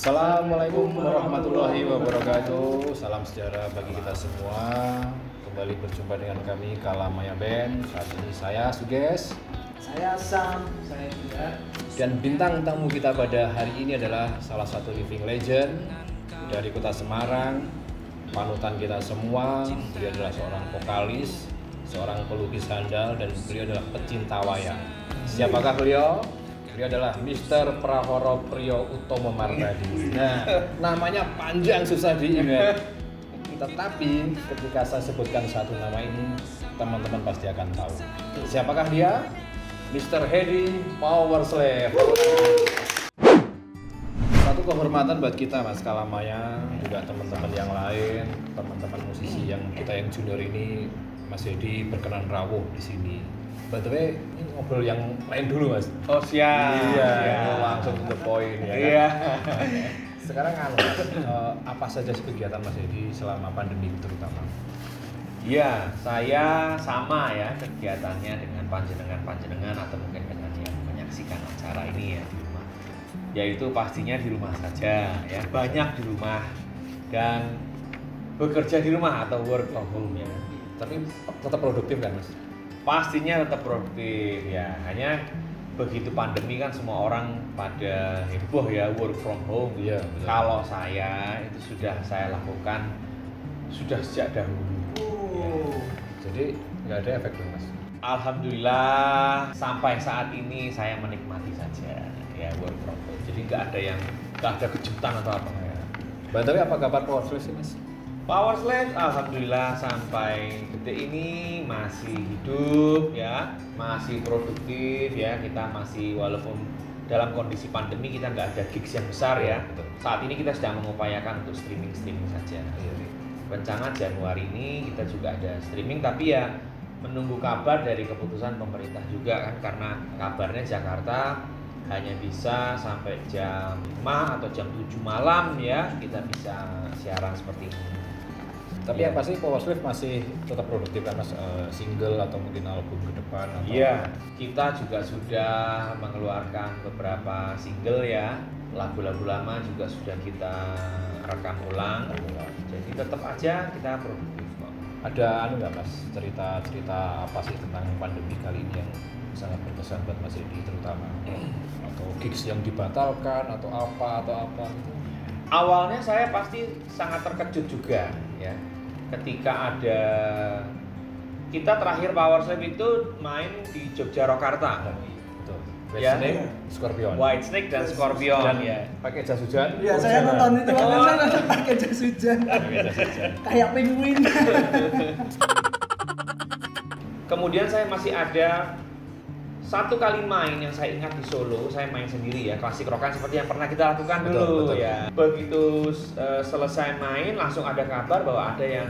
Assalamualaikum warahmatullahi wabarakatuh. Salam sejahtera bagi kita semua. Kembali berjumpa dengan kami Kalamaya Band. Saat ini saya Suges, saya Sam, saya juga. dan bintang tamu kita pada hari ini adalah salah satu living legend dari kota Semarang, panutan kita semua. Beliau adalah seorang vokalis, seorang pelukis handal, dan beliau adalah pecinta wayang. Siapakah beliau? Beliau adalah Mr. Prahoro Priyo Utomo Mardadi. Nah, namanya panjang susah diingat. Tetapi ketika saya sebutkan satu nama ini, teman-teman pasti akan tahu. Siapakah dia? Mr. Hedi Powerslave. Satu kehormatan buat kita, Mas Kalamaya, juga teman-teman yang lain, teman-teman musisi yang kita yang junior ini, Mas Hedi berkenan rawuh di sini. By the way, ini ngobrol yang lain dulu, Mas. Oh siap. Iya, langsung to the point ya. Iya. Kan? Sekarang apa saja kegiatan Mas Hedi selama pandemi terutama? Iya, saya sama ya kegiatannya dengan panjenengan atau mungkin dengan yang menyaksikan acara ini ya di rumah. Yaitu pastinya di rumah saja ya, banyak di rumah dan bekerja di rumah atau work from home ya. Tapi tetap produktif kan, Mas? Pastinya tetap produktif ya, hanya begitu pandemi kan semua orang pada heboh ya work from home. Iya, betul. Kalau saya itu sudah saya lakukan sudah sejak dahulu. Jadi nggak ada efek dong, Mas? Alhamdulillah sampai saat ini saya menikmati saja ya work from home. Jadi nggak ada kejutan atau apa ya. Tapi apa kabar Powerslave sih, Mas? Powerslave alhamdulillah sampai detik ini masih hidup ya, masih produktif ya. Kita masih, walaupun dalam kondisi pandemi kita nggak ada gigs yang besar ya. Betul. Saat ini kita sedang mengupayakan untuk streaming saja. Rencana Januari ini kita juga ada streaming, tapi ya menunggu kabar dari keputusan pemerintah juga kan, karena kabarnya Jakarta hanya bisa sampai jam 5 atau jam 7 malam ya kita bisa siaran seperti ini. Tapi yang pasti Powerslave masih tetap produktif kan, Mas? Single atau mungkin album ke depan atau Iya, kita juga sudah mengeluarkan beberapa single ya. Lagu-lagu lama juga sudah kita rekam ulang. Jadi tetap aja kita produktif kok. Ada nggak, Mas, cerita apa sih tentang pandemi kali ini yang sangat berkesan buat Mas Hedi terutama? Atau gigs yang dibatalkan atau apa? Awalnya saya pasti sangat terkejut juga ya. Ketika ada kita terakhir Powerslave itu main di Jogja Rokarta. Betul. Ya. Whitesnake, Scorpion. Whitesnake dan Scorpion Dan ya. pakai jas hujan. Iya, saya nonton itu saya nonton pakai jas hujan. Pakai jas hujan. Kayak penguin. Kemudian saya masih ada satu kali main yang saya ingat di Solo, saya main sendiri ya, klasik rockan seperti yang pernah kita lakukan dulu. Betul. Ya. Begitu selesai main langsung ada kabar bahwa ada yang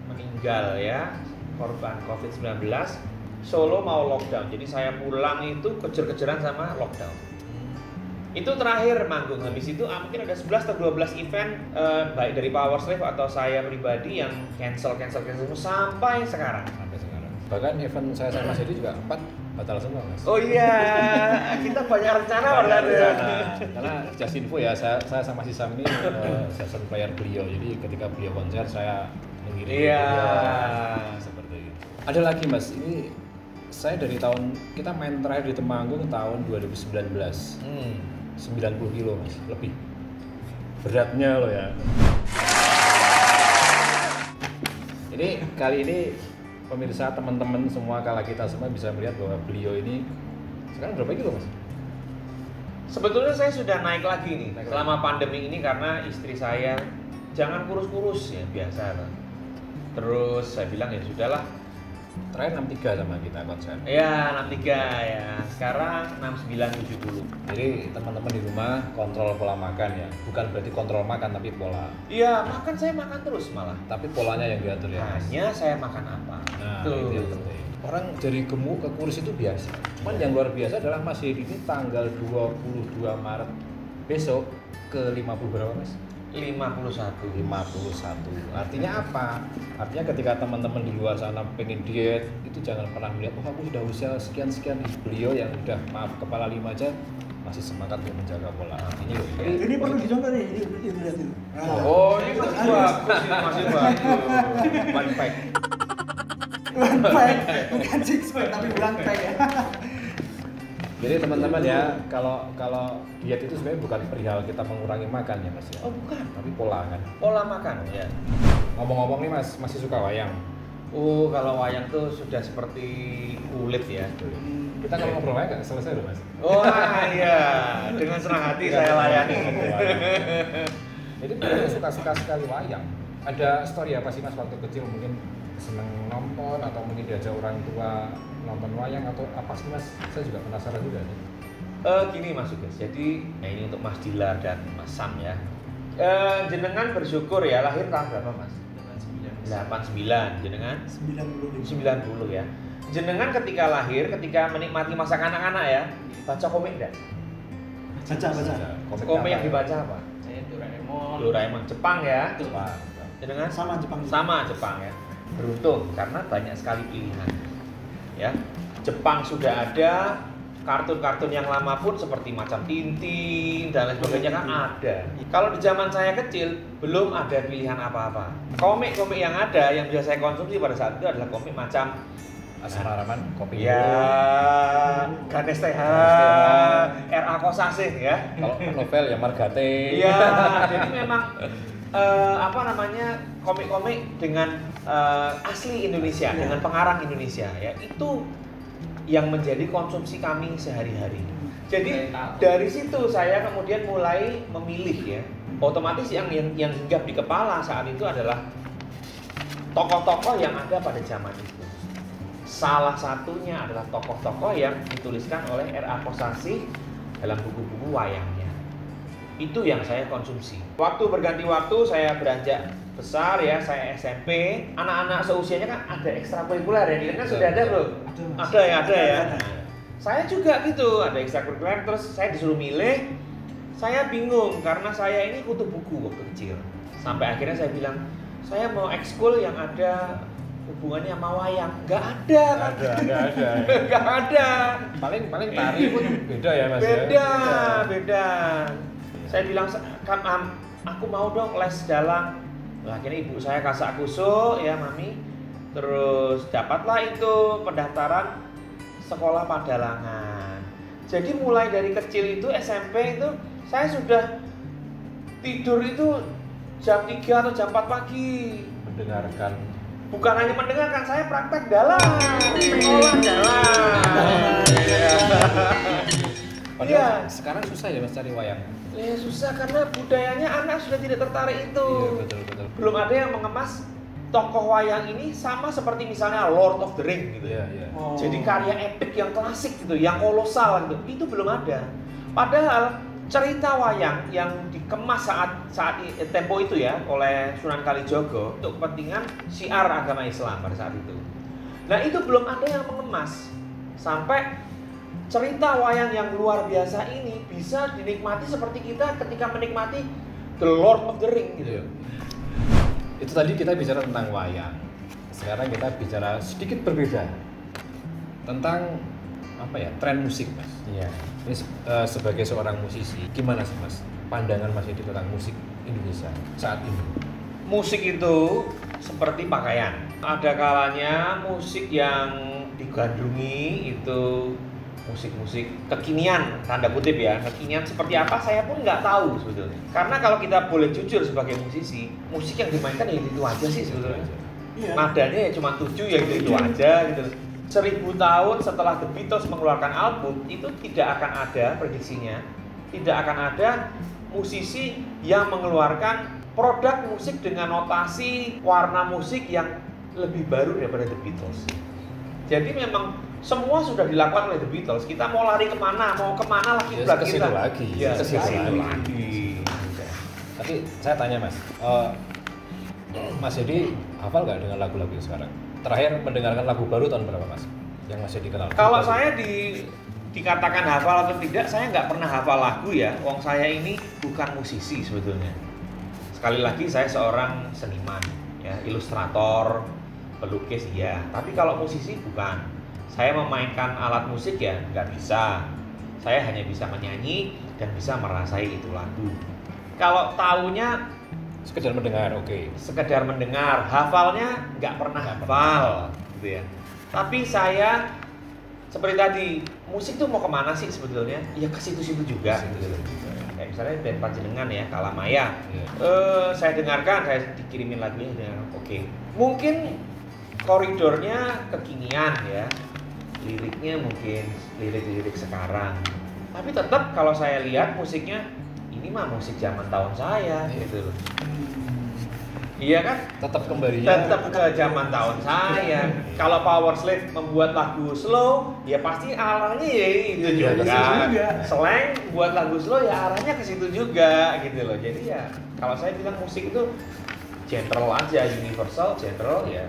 meninggal ya, korban COVID-19. Solo mau lockdown, jadi saya pulang itu kejar-kejaran sama lockdown. Itu terakhir manggung, habis itu mungkin ada 11 atau 12 event baik dari Powerslave atau saya pribadi yang cancel sampai sekarang. Bahkan event saya sama Mas Hedi juga 4 batal semua, Mas. Oh iya, kita banyak rencana Karena just info ya, saya sama si Sam ini session player beliau. Jadi ketika beliau konser saya mengirim beliau seperti itu. Ada lagi, Mas, ini saya dari kita main terakhir di Temanggung tahun 2019. 90 kilo, Mas, lebih. Beratnya loh ya. Ini kali ini pemirsa, teman-teman semua, kala kita semua bisa melihat bahwa beliau ini sekarang berapa kilo, Mas? Sebetulnya saya sudah naik lagi nih selama pandemi ini karena istri saya jangan kurus-kurus ya, biasa kan. Terus saya bilang ya sudahlah. Terakhir 63 sama kita konser. Ya 63 ya, sekarang 69-70. Jadi teman-teman di rumah kontrol pola makan ya, bukan berarti kontrol makan tapi pola. Iya, saya makan terus malah. Tapi polanya yang diatur ya, Mas. Hanya saya makan apa? Nah, itu yang penting. Orang dari gemuk ke kurus itu biasa. Cuman yang luar biasa adalah Mas Hedi ini tanggal 22 Maret besok ke 50 berapa, Mas? 51. Artinya apa? Artinya ketika teman-teman di luar sana pengen diet, itu jangan pernah melihat, oh aku sudah usia sekian-sekian. Beliau yang udah, maaf, kepala 5 aja masih semangat untuk menjaga pola. Ini loh. Ini perlu dicontoh nih, ini lihat itu. Oh, ini masih bagus, ini masih bagus. One pack. One pack, bukan six pack tapi one pack ya. Jadi teman-teman ya, kalau diet itu sebenarnya bukan perihal kita mengurangi makan ya Mas ya. Oh, bukan. Tapi pola kan. Pola makan ya. Ngomong-ngomong nih Mas, masih suka wayang? Oh, kalau wayang tuh sudah seperti kulit ya. Kita kalau ngobrol wayang nggak selesai loh Mas. Oh iya, dengan senang hati saya layani. Jadi beliau suka-suka sekali wayang. Ada story apa sih Mas waktu kecil mungkin seneng nonton atau mungkin diajak orang tua nonton wayang atau apa sih Mas? Saya juga penasaran juga nih. Gini Mas Uges, jadi ini untuk Mas Dilar dan Mas Sam ya. Jenengan bersyukur ya, lahir tahun berapa Mas? 89, jenengan? 90 ya. Jenengan ketika lahir, ketika menikmati masa kanak-kanak ya, baca komik enggak? Baca. Komik yang dibaca apa? Saya Doraemon. Doraemon, Jepang ya? Jepang. Jenengan? Sama Jepang. Sama Jepang ya. Beruntung karena banyak sekali pilihan. Ya. Jepang sudah ada, kartun-kartun yang lama pun seperti macam Tintin dan lain sebagainya kan ada. Kalau di zaman saya kecil belum ada pilihan apa-apa. Komik-komik yang ada yang bisa saya konsumsi pada saat itu adalah komik macam Asmara Harapan, Kopi ya, Ganes TH, R.A. Kosasih ya. Kalau novel ya Margate. Iya, jadi memang komik-komik dengan asli Indonesia, dengan pengarang Indonesia ya. Itu yang menjadi konsumsi kami sehari-hari. Jadi dari situ saya kemudian mulai memilih ya. Otomatis yang hinggap di kepala saat itu adalah tokoh-tokoh yang ada pada zaman itu. Salah satunya adalah tokoh-tokoh yang dituliskan oleh R.A. Kosasih dalam buku-buku wayangnya. Itu yang saya konsumsi. Waktu berganti waktu saya beranjak besar ya, saya SMP. Anak-anak seusianya kan ada ekstrakurikuler ya, ini kan sudah ada bro. Ada ya. Saya juga gitu, ada ekstrakurikuler. Terus saya disuruh milih. Saya bingung karena saya ini kutu buku waktu kecil. Sampai akhirnya saya bilang, saya mau ekskul yang ada hubungannya sama wayang. Nggak ada. Nggak ada. Paling tari pun beda ya Mas. Beda. Saya bilang, aku mau dong les dalang. Nah, akhirnya ibu saya kasak kusuk ya mami. Terus dapatlah itu pendaftaran sekolah padalangan. Jadi mulai dari kecil itu SMP itu saya sudah tidur itu jam 3 atau jam 4 pagi. Mendengarkan. Bukan hanya mendengarkan, saya praktek dalang. Sekolah dalang. Padahal sekarang susah ya Mas cari wayang. Ya susah karena budayanya anak sudah tidak tertarik itu. Iya, betul. Belum ada yang mengemas tokoh wayang ini sama seperti misalnya Lord of the Ring gitu. Iya. Oh. Jadi karya epik yang klasik gitu, yang kolosal gitu. Itu belum ada. Padahal cerita wayang yang dikemas saat tempo itu ya oleh Sunan Kalijogo untuk kepentingan syiar agama Islam pada saat itu. Nah, itu belum ada yang mengemas. Sampai cerita wayang yang luar biasa ini bisa dinikmati seperti kita ketika menikmati The Lord of the Ring gitu. Iya. Itu tadi kita bicara tentang wayang. Sekarang kita bicara sedikit berbeda tentang apa ya, tren musik Mas. Iya. Ini sebagai seorang musisi, gimana sih Mas pandangan Mas Edi tentang musik Indonesia saat ini? Musik itu seperti pakaian. Ada kalanya musik yang digandrungi itu musik-musik kekinian, tanda kutip ya, kekinian seperti apa saya pun nggak tahu sebetulnya. Karena kalau kita boleh jujur sebagai musisi, musik yang dimainkan ya itu aja sih sebetulnya. Iya. Nadanya ya cuma 7 ya itu aja gitu. 1000 tahun setelah The Beatles mengeluarkan album itu tidak akan ada prediksinya, tidak akan ada musisi yang mengeluarkan produk musik dengan notasi warna musik yang lebih baru daripada The Beatles. Jadi memang semua sudah dilakukan oleh The Beatles. Kita mau lari kemana, mau kemana lagi Ya, buat ke situ kita. lagi. Ya, Ke ke situ situ lagi. Tapi saya tanya Mas, Mas Edi hafal nggak dengan lagu-lagu sekarang? Terakhir mendengarkan lagu baru tahun berapa Mas? Yang masih dikenal? Kalau saya dikatakan hafal atau tidak, saya nggak pernah hafal lagu ya. Wong saya ini bukan musisi sebetulnya. Sekali lagi saya seorang seniman, ya, ilustrator, pelukis iya. Tapi kalau musisi bukan. Saya memainkan alat musik ya nggak bisa. Saya hanya bisa menyanyi dan bisa merasai itu lagu. Kalau taunya Sekedar mendengar, oke. sekedar mendengar, hafalnya nggak pernah hafal, gitu ya. Tapi saya seperti tadi, musik tuh mau kemana sih sebetulnya? Ya ke situ-situ juga. Gitu. Kayak misalnya band Panjenengan ya, Kalamaya. Iya. Saya dengarkan, saya dikirimin lagunya, oke. Mungkin koridornya kekinian ya, liriknya mungkin lirik-lirik sekarang. Tapi tetap kalau saya lihat musiknya, ini mah musik zaman tahun saya, gitu loh. Iya kan? Tetap kembalinya. Tetap ke zaman tahun saya. Kalau Power Slave membuat lagu slow, ya pasti arahnya ya itu Ya, ke juga. situ juga. Slang buat lagu slow ya arahnya ke situ juga gitu loh. Jadi ya kalau saya bilang musik itu general aja, universal, general ya.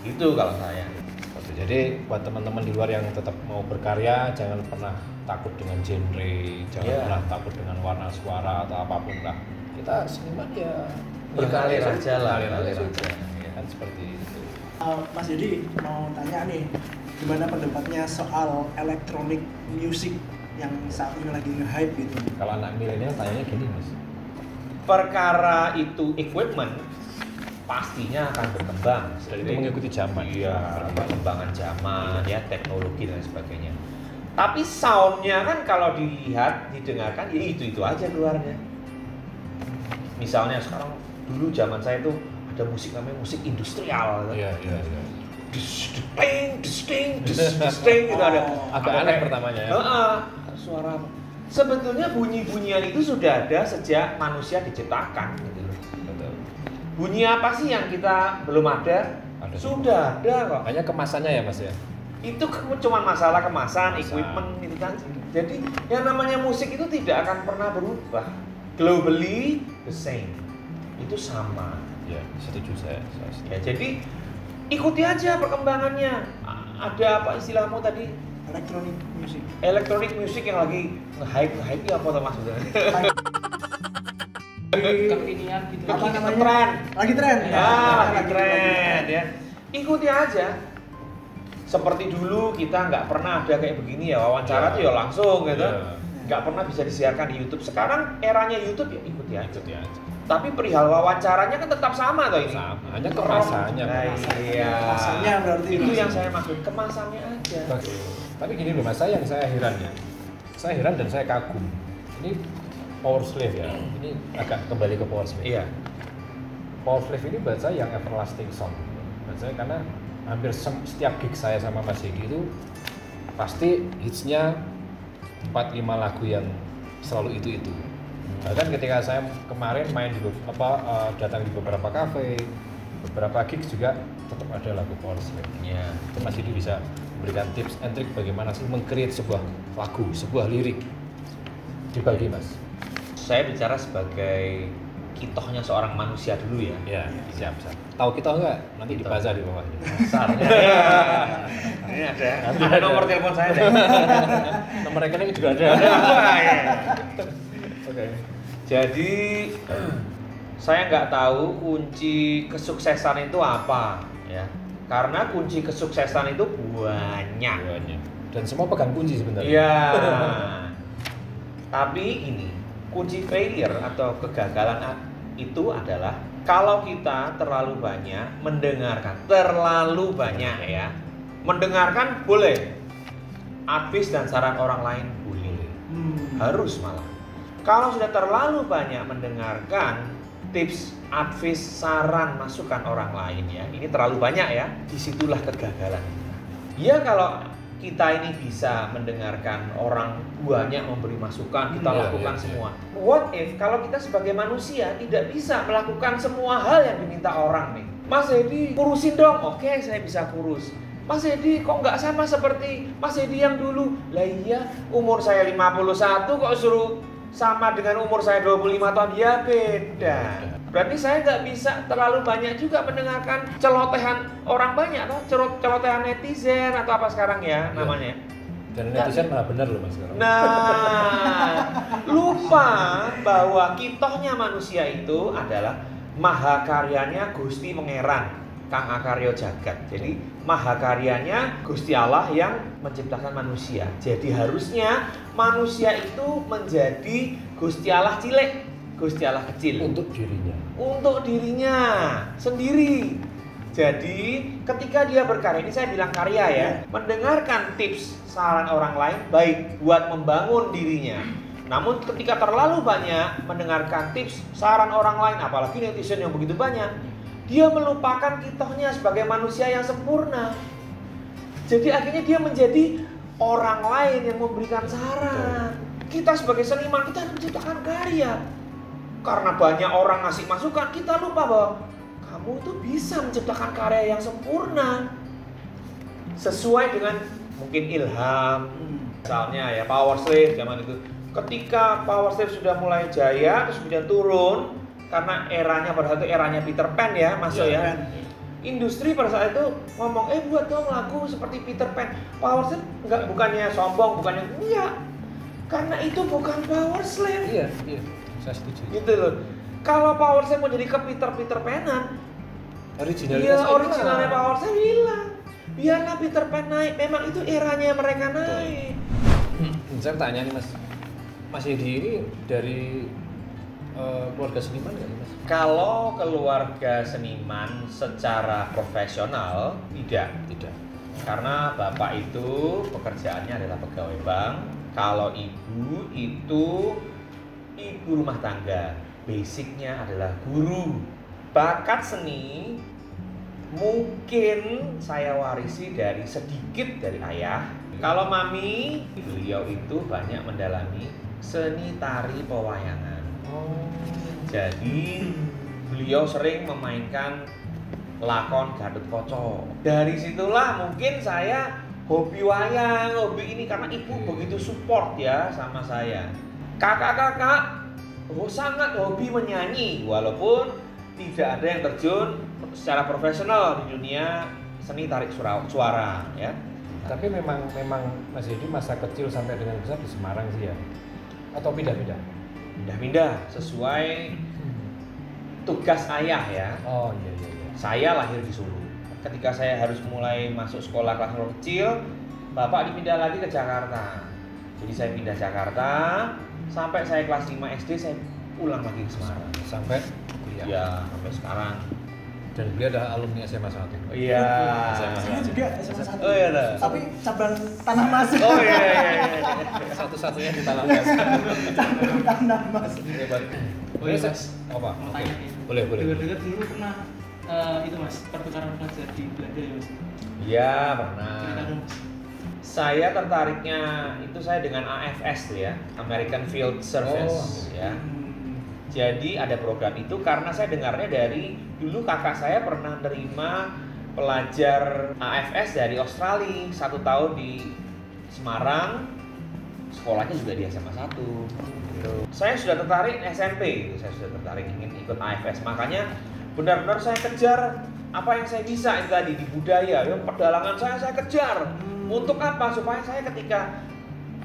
Itu kalau saya. Oke, jadi buat teman-teman di luar yang tetap mau berkarya, jangan pernah takut dengan genre, jangan Iya. pernah takut dengan warna suara atau apapun lah. Kita seniman ya Berkarir aja lah, berkarir berkarir aja. aja. Ya kan seperti itu. Mas Dedi mau tanya nih, gimana pendapatnya soal electronic music yang saat ini lagi nge-hype gitu? Kalau anak milenial tanyanya gini mas, Perkara itu equipment pastinya akan berkembang. dan itu mengikuti zaman. Iya, perkembangan zaman ya, teknologi dan sebagainya. Tapi soundnya kan kalau dilihat, didengarkan ya itu aja keluarnya. Misalnya sekarang dulu zaman saya tuh ada musik namanya musik industrial. Iya. Disting gitu ada. Agak Ada aneh kayak- pertamanya ya. Suara apa? Sebetulnya bunyi-bunyian itu sudah ada sejak manusia diciptakan gitu loh. Betul. Bunyi apa sih yang kita belum ada? Ada Sudah ada kok. Hanya kemasannya ya mas ya. Itu cuma masalah kemasan, Kemasan. equipment itu kan. Jadi yang namanya musik itu tidak akan pernah berubah. Globally the same. Itu sama. Ya setuju saya setuju. Ya, jadi ikuti aja perkembangannya. Ada apa istilahmu tadi? Electronic music. Electronic music yang lagi nge-hype ya apa tuh mas? Kekinian gitu. Apa namanya? Tren. Lagi tren. Ya, lagi tren ya. Ikuti aja. Seperti dulu kita nggak pernah ada kayak begini ya, wawancara Ya. tuh ya langsung gitu. Ya. Nggak pernah bisa disiarkan di YouTube. Sekarang eranya YouTube ya ikuti aja. Ikuti aja. Tapi perihal wawancaranya kan tetap sama toh ini. Sama. Hanya kemasannya. Nah, iya. Kemasannya berarti. Itu yang saya maksud, kemasannya aja. Oke. Tapi gini loh mas, saya heran ya. Saya heran dan saya kagum. Ini Power Slave ya. Ini agak kembali ke Power Slave. Iya. Power Slave ini buat saya yang everlasting song. Buat saya karena hampir setiap gig saya sama Mas Hedi itu pasti hitsnya 4-5 lagu yang selalu itu. Bahkan ketika saya kemarin main di datang di beberapa kafe, beberapa gigs juga tetap ada lagu Power Slave. Iya. Itu Mas Hedi bisa memberikan tips and trick bagaimana sih meng-create sebuah lagu, sebuah lirik. Dibagi Mas. Saya bicara sebagai kitohnya seorang manusia dulu ya. Ya, siap. Tahu kita enggak? Nanti Kita. dibaca di bawahnya. Besar. Ini ada. Nanti Ada ada. nomor telepon saya deh. Nomor rekening juga ada. Wah, iya. Oke. Jadi saya nggak tahu kunci kesuksesan itu apa ya. Karena kunci kesuksesan itu banyak. Banyak. Dan semua pegang kunci sebenarnya. Iya. Tapi ini kunci failure atau kegagalan itu adalah kalau kita terlalu banyak mendengarkan, terlalu banyak ya. Mendengarkan boleh. Advice dan saran orang lain boleh. Harus malah. Kalau sudah terlalu banyak mendengarkan tips, advice, saran, masukan orang lain ya, ini terlalu banyak ya, disitulah kegagalan. Ya kalau kita ini bisa mendengarkan orang banyak memberi masukan, kita Iya, lakukan iya, semua. What if kalau kita sebagai manusia tidak bisa melakukan semua hal yang diminta orang nih? Mas Hedi kurusin dong, oke saya bisa kurus. Mas Hedi kok nggak sama seperti Mas Hedi yang dulu? Lah iya, umur saya 51 kok suruh sama dengan umur saya 25 tahun, ya beda. Berarti saya nggak bisa terlalu banyak juga mendengarkan celotehan orang banyak, toh celotehan netizen atau apa sekarang ya namanya. Dan netizen malah benar loh Mas sekarang. Nah, lupa bahwa kitohnya manusia itu adalah mahakaryanya Gusti Pangeran. Kang Akaryo Jagat. Jadi mahakaryanya Gusti Allah yang menciptakan manusia. Jadi harusnya manusia itu menjadi Gusti Allah cilik, Gusti Allah kecil. Untuk dirinya. Untuk dirinya sendiri. Jadi ketika dia berkarya, ini saya bilang karya ya, mendengarkan tips saran orang lain baik buat membangun dirinya. Namun ketika terlalu banyak mendengarkan tips saran orang lain, apalagi netizen yang begitu banyak, dia melupakan kitanya sebagai manusia yang sempurna. Jadi akhirnya dia menjadi orang lain yang memberikan saran. Kita sebagai seniman, kita harus menciptakan karya. Karena banyak orang ngasih masukan, kita lupa bahwa kamu tuh bisa menciptakan karya yang sempurna. Sesuai dengan mungkin ilham. Misalnya ya Power Slave zaman itu. Ketika Power Slave sudah mulai jaya, terus kemudian turun, karena eranya pada saat itu eranya Peter Pan ya, masuk ya. Industri pada saat itu ngomong, buat dong lagu seperti Peter Pan. Power Slave bukannya sombong, bukannya enggak. Karena itu bukan Power Slave. Iya, saya setuju. Gitu loh. Kalau Power Slave mau jadi ke Peter Panan, originalnya Power Slave hilang. Biarlah Peter Pan naik, memang itu eranya mereka naik. Saya tanya nih Mas Yedi ini dari keluarga seniman nggak sih Mas? Kalau keluarga seniman secara profesional tidak. Karena bapak itu pekerjaannya adalah pegawai bank. Kalau ibu itu ibu rumah tangga. Basicnya adalah guru. Bakat seni mungkin saya warisi sedikit dari ayah. Kalau mami, beliau itu banyak mendalami seni tari pewayangan. Jadi beliau sering memainkan lakon Gatut Kaca. Dari situlah mungkin saya hobi wayang, hobi ini karena ibu begitu support ya sama saya. Kakak-kakak sangat hobi menyanyi walaupun tidak ada yang terjun secara profesional di dunia seni tarik suara ya. Tapi memang Mas Yedi masa kecil sampai dengan besar di Semarang sih ya? Atau pindah-pindah? Pindah-pindah sesuai tugas ayah ya. Oh iya. Saya lahir di Solo. Ketika saya harus mulai masuk sekolah kelas kecil, bapak dipindah lagi ke Jakarta. Jadi saya pindah Jakarta sampai saya kelas 5 SD saya pulang lagi ke Semarang. Sampai kuliah? Ya, sampai sekarang. Dan beliau adalah alumni SMA 1. Iya. Saya juga SMA 1. Oh iya lah. Tapi cabang Tanah Mas. Oh iya. Satu-satunya di Tanah Mas. Cabang Tanah Mas. Hebat. Oh iya Mas, Apa? mau Oke. tanya nih. Boleh. Dengar-dengar dulu pernah itu Mas, pertukaran pelajar di Belanda ya Mas? Iya, pernah. Cerita dong Mas. Saya tertariknya itu saya dengan AFS tuh ya, American Field Service ya. Jadi ada program itu karena saya dengarnya dari dulu kakak saya pernah terima pelajar AFS dari Australia 1 tahun di Semarang, sekolahnya juga di SMA 1 gitu. Saya sudah tertarik SMP gitu, saya sudah tertarik ingin ikut AFS, makanya benar-benar saya kejar apa yang saya bisa itu tadi di budaya, yang pedalangan saya kejar. Untuk apa? Supaya saya ketika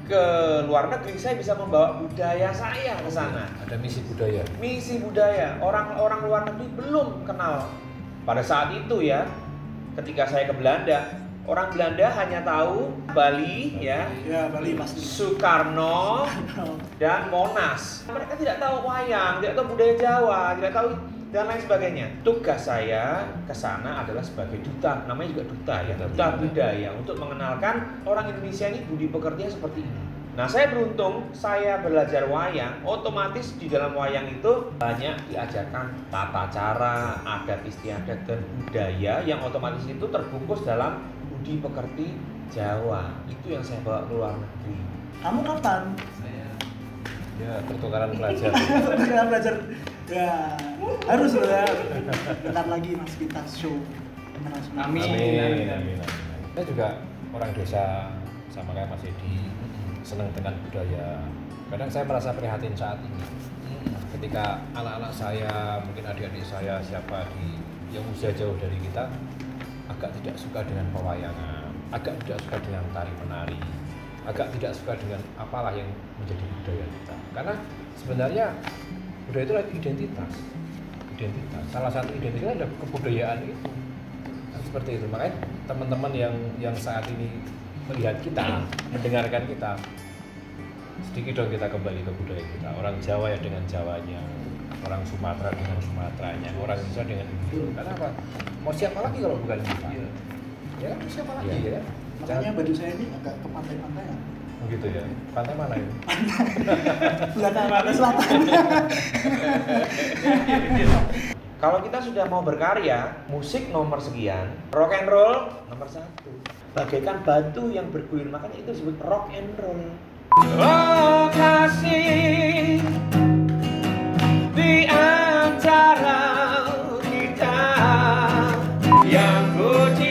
ke luar negeri saya bisa membawa budaya saya ke sana. Ada misi budaya. Misi budaya. Orang-orang luar negeri belum kenal pada saat itu ya. Ketika saya ke Belanda, orang Belanda hanya tahu Bali ya. Ya, Bali pasti. Soekarno dan Monas. Mereka tidak tahu wayang, tidak tahu budaya Jawa, tidak tahu dan lain sebagainya. Tugas saya ke sana adalah sebagai duta, namanya juga duta ya, duta budaya untuk mengenalkan orang Indonesia ini budi pekertinya seperti ini. Nah, saya beruntung saya belajar wayang, otomatis di dalam wayang itu banyak diajarkan tata cara, adat istiadat dan budaya yang otomatis itu terbungkus dalam budi pekerti Jawa. Itu yang saya bawa ke luar negeri. Kamu kapan? Ya, pertukaran pelajar. Pertukaran pelajar. Ya, harus ya. Bentar lagi Mas kita show internasional. Amin. Saya juga orang desa sama kayak Mas Yedi, senang dengan budaya. Kadang saya merasa prihatin saat ini. Ketika anak-anak saya, mungkin adik-adik saya, siapa yang usia jauh dari kita, agak tidak suka dengan pewayangan, agak tidak suka dengan tari menari, agak tidak suka dengan apalah yang menjadi budaya kita. Karena sebenarnya budaya itu adalah identitas. Salah satu identitas adalah kebudayaan itu. Seperti itu. Makanya teman-teman yang saat ini melihat kita, mendengarkan kita, sedikit dong kita kembali ke budaya kita. Orang Jawa ya dengan Jawanya, orang Sumatera dengan Sumateranya, orang Indonesia dengan Indonesia. Karena apa? Mau siapa lagi kalau bukan kita? Ya kan siapa lagi ya? Makanya baju saya ini agak ke pantai-pantai ya. Begitu ya. Pantai mana ini? Belakang pantai selatan. Kalau kita sudah mau berkarya, musik nomor sekian, rock and roll nomor 1. Bagaikan batu yang bergulir, makanya itu disebut rock and roll. Oh kasih di antara kita yang ku cinta.